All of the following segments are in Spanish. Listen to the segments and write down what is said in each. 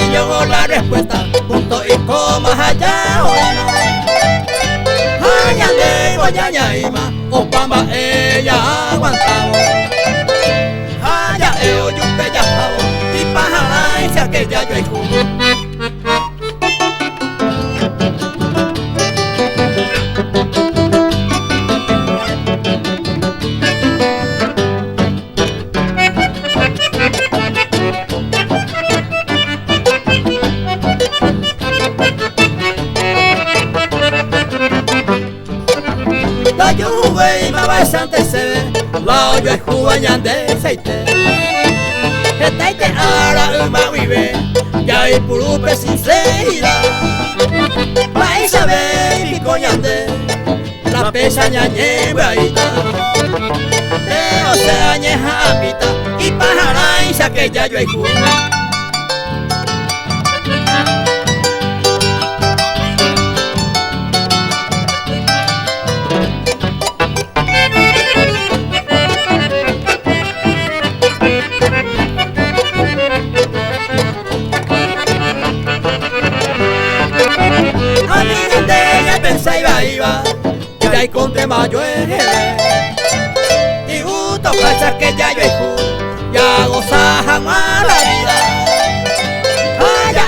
llegó la respuesta, punto y coma allá hoy no. Allá de Guayañaima, Opamba ella aguantamos. Allá eo yupe ya jabo, y pajara y se aquella yo hay la lluvia y ma bastante se ve, la olla es jugañan de aceite. Estaite ahora uma vive, ya hay purupe sinceridad. Paisa ve y coñande, la pesaña ñebraita. Pero se añeja apita, y pajara y saque ya yo hay jugañan. Iba, ya y con tema yo y gusto pasa que ya yo ya gozajan a la vida. Allá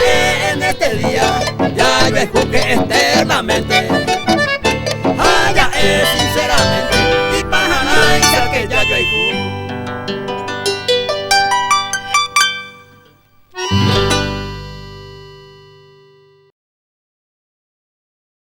en este día, ya yo que eternamente. Allá es